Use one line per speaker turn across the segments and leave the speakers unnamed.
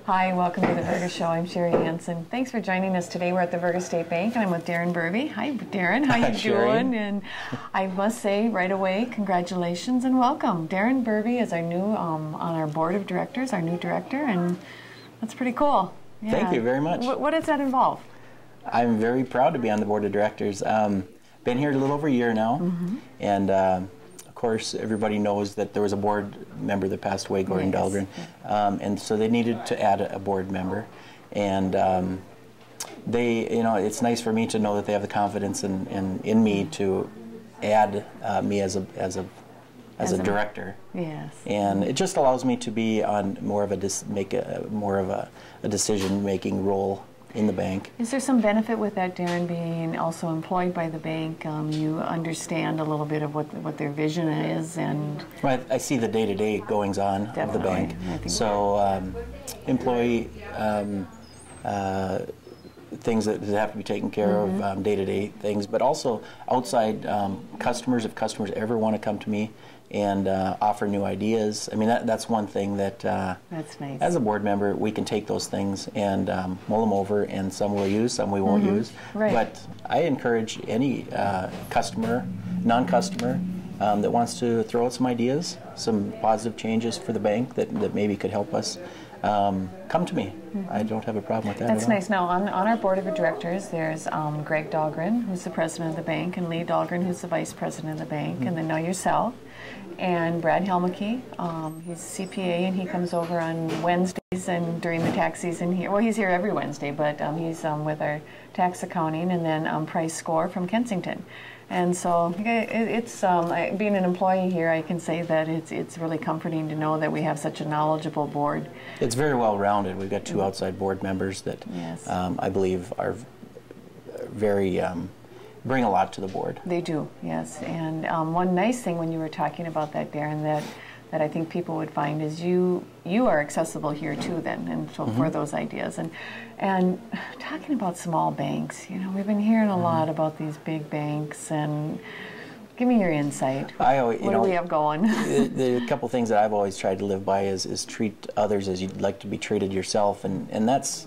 Hi, welcome to the Vergas Show. I'm Sherri Hansen. Thanks for joining us today. We're at the Vergas State Bank, and I'm with Daren Burby. Hi, Daren. How you doing? And I must say right away, congratulations and welcome. Daren Burby is our new on our board of directors, our new director, and that's pretty cool.
Yeah. Thank you very much.
What does that involve?
I'm very proud to be on the board of directors. Been here a little over a year now, and of course everybody knows that there was a board member that passed away, Gordon Dahlgren, and so they needed to add a board member, and it's nice for me to know that they have the confidence in me to add me as a director.
Yes.
And it just allows me to be on more of a decision-making role in the bank.
Is there some benefit with that, Daren, being also employed by the bank? You understand a little bit of what their vision is, and
well, I see the day-to-day goings-on of the bank. So employee things that have to be taken care of, day-to-day things, but also outside customers. If customers ever want to come to me and offer new ideas, I mean that's one thing that
that's nice.
As a board member, we can take those things and mull them over, and some we'll use, some we won't use.
Right.
But I encourage any customer, non-customer, that wants to throw out some ideas, some positive changes for the bank that maybe could help us. Come to me. I don't have a problem with that.
That's nice. Now, on our board of directors, there's Greg Dahlgren, who's the president of the bank, and Lee Dahlgren, who's the vice president of the bank, and then now yourself, and Brad Helmke. He's a CPA, and he comes over on Wednesdays and during the tax season here. Well, he's here every Wednesday, but he's with our tax accounting, and then Price Score from Kensington. And so it's being an employee here, I can say that it's really comforting to know that we have such a knowledgeable board.
It's very well rounded. We've got two outside board members that I believe are very bring a lot to the board.
They do, yes. And one nice thing when you were talking about that, Daren, that I think people would find is you are accessible here too then, and so for those ideas. And talking about small banks, we've been hearing a lot about these big banks, and give me your insight. What do we have going?
The couple things that I've always tried to live by is treat others as you'd like to be treated yourself, and that's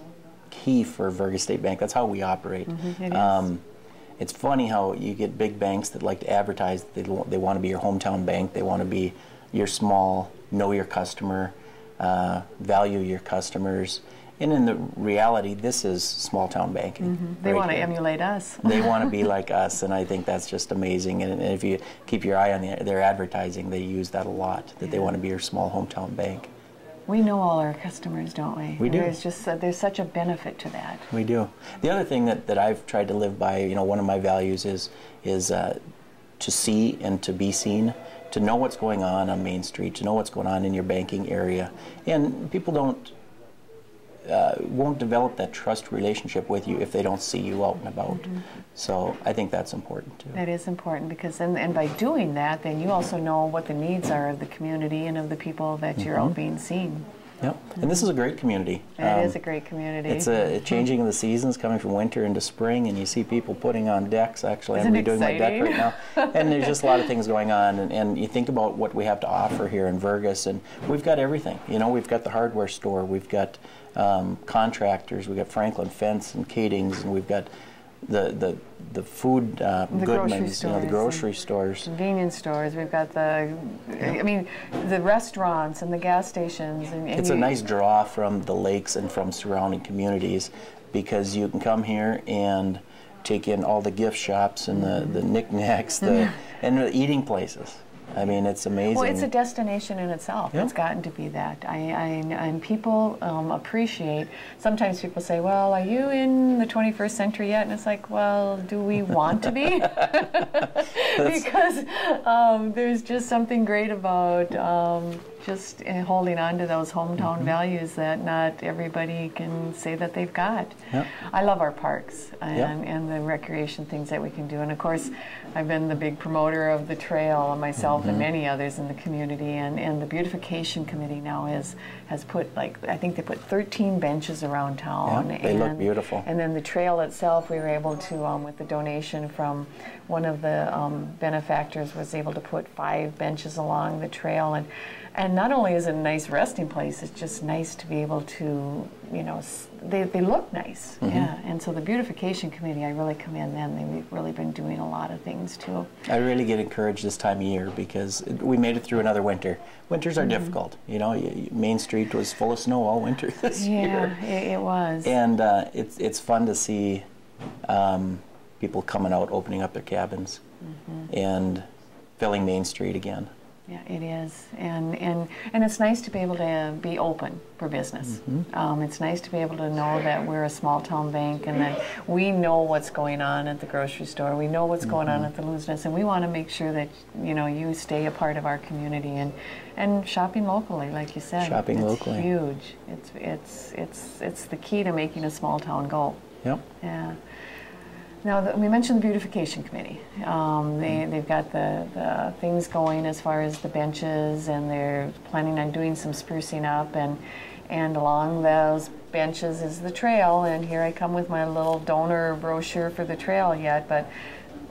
key for Vergas State Bank. That's how we operate.
It is.
It's funny how you get big banks that like to advertise that they want to be your hometown bank, they want to be your small, know your customer, value your customers. And in the reality, this is small town banking.
They want to emulate us.
They want to be like us, and I think that's just amazing. And if you keep your eye on their advertising, they use that a lot, that they want to be your small hometown bank.
We know all our customers, don't we?
We do.
There's such a benefit to that.
We do. The other thing that I've tried to live by, one of my values is to see and to be seen, to know what's going on Main Street, to know what's going on in your banking area. And people won't develop that trust relationship with you if they don't see you out and about. So I think that's important too.
That is important, because and by doing that, then you also know what the needs are of the community and of the people that you're out being seen.
Yep. And this is a great community.
It is a great community.
It's a changing of the seasons, coming from winter into spring, and you see people putting on decks. Actually, I'm redoing my deck right now. And there's just a lot of things going on. And you think about what we have to offer here in Vergas, and we've got everything. We've got the hardware store, we've got contractors, we've got Franklin Fence and Catings, and we've got the food Goodmans, the grocery stores,
convenience stores. We've got the restaurants and the gas stations. And
it's a nice draw from the lakes and from surrounding communities, because you can come here and take in all the gift shops and the knickknacks, and the eating places. I mean, it's amazing.
Well, it's a destination in itself. It's gotten to be that. And people appreciate, sometimes people say, well, are you in the 21st century yet? And it's like, well, do we want to be? Because there's just something great about just holding on to those hometown values that not everybody can say that they've got. I love our parks and the recreation things that we can do. And of course, I've been the big promoter of the trail myself and many others in the community. And the beautification committee now has put, I think they put 13 benches around town.
They look beautiful.
And then the trail itself, we were able to, with the donation from one of the benefactors, was able to put 5 benches along the trail. And not only is it a nice resting place, it's just nice to be able to, you know, they look nice. Yeah. And so the beautification committee, I really commend them. They've really been doing a lot of things too. I
really get encouraged this time of year because we made it through another winter. Winters are difficult. You know, Main Street was full of snow all winter this year.
Yeah, it was.
And it's fun to see people coming out, opening up their cabins, and filling Main Street again.
Yeah, it is, and it's nice to be able to be open for business. It's nice to be able to know that we're a small town bank and that we know what's going on at the grocery store. We know what's going on at the Looseness, and we want to make sure that, you know, you stay a part of our community and shopping locally, like you said.
Shopping locally.
It's huge. It's the key to making a small town go.
Yep.
Yeah. Now, we mentioned the beautification committee. They've got the things going as far as the benches, and they're planning on doing some sprucing up, and along those benches is the trail, and here I come with my little donor brochure for the trail yet, but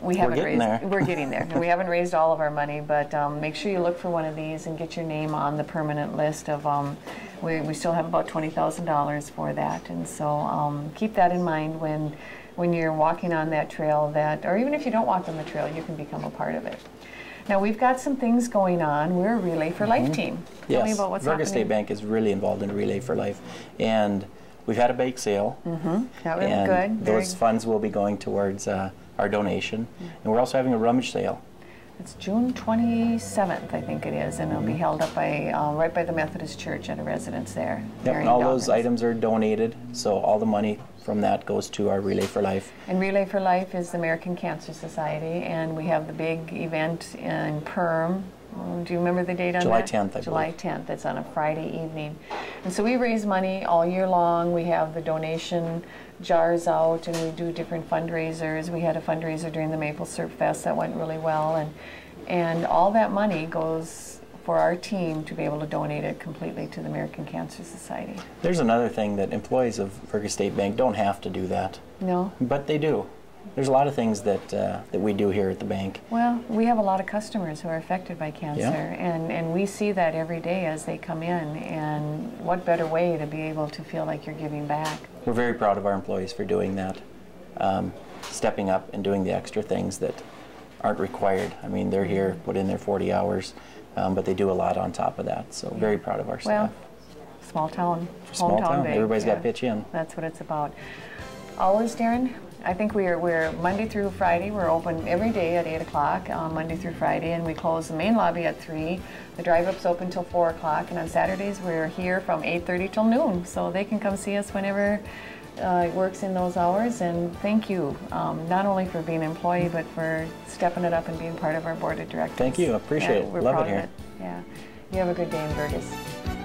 we haven't raised. We're getting there. We haven't raised all of our money, but make sure you look for one of these and get your name on the permanent list of. We still have about $20,000 for that, and so keep that in mind when you're walking on that trail, or even if you don't walk on the trail, you can become a part of it. Now, we've got some things going on. We're a Relay for Life team. Tell me about what's happening.
Vergas State Bank is really involved in Relay for Life, and we've had a bake sale.
That was good.
Those funds will be going towards our donation, and we're also having a rummage sale.
It's June 27th, I think it is, and it'll be held up by right by the Methodist Church at a residence there.
Yep, and all those items are donated, so all the money from that goes to our Relay for Life.
And Relay for Life is the American Cancer Society, and we have the big event in Perm. Do you remember the date on
July
that?
10th, I believe.
July 10th. It's on a Friday evening. And so we raise money all year long. We have the donation jars out, and we do different fundraisers. We had a fundraiser during the Maple Syrup Fest that went really well, and all that money goes for our team to be able to donate it completely to the American Cancer Society.
There's another thing that employees of Vergas State Bank don't have to do that.
No.
But they do. There's a lot of things that we do here at the bank.
Well, we have a lot of customers who are affected by cancer, and we see that every day as they come in, and what better way to be able to feel like you're giving back.
We're very proud of our employees for doing that, stepping up and doing the extra things that aren't required. I mean, they're here, put in their 40 hours, but they do a lot on top of that, so very proud of our staff.
Well, small town,
small town.
Bank.
Everybody's got to pitch in.
That's what it's about. Hours, Daren? I think we're Monday through Friday. We're open every day at 8 o'clock, Monday through Friday, and we close the main lobby at 3. The drive-up's open till 4 o'clock, and on Saturdays we're here from 8:30 till noon, so they can come see us whenever it works in those hours. And thank you, not only for being an employee, but for stepping it up and being part of our board of directors.
Thank you. Appreciate it.
We're
Love
proud
it here.
of it. Yeah. You have a good day in Vergas.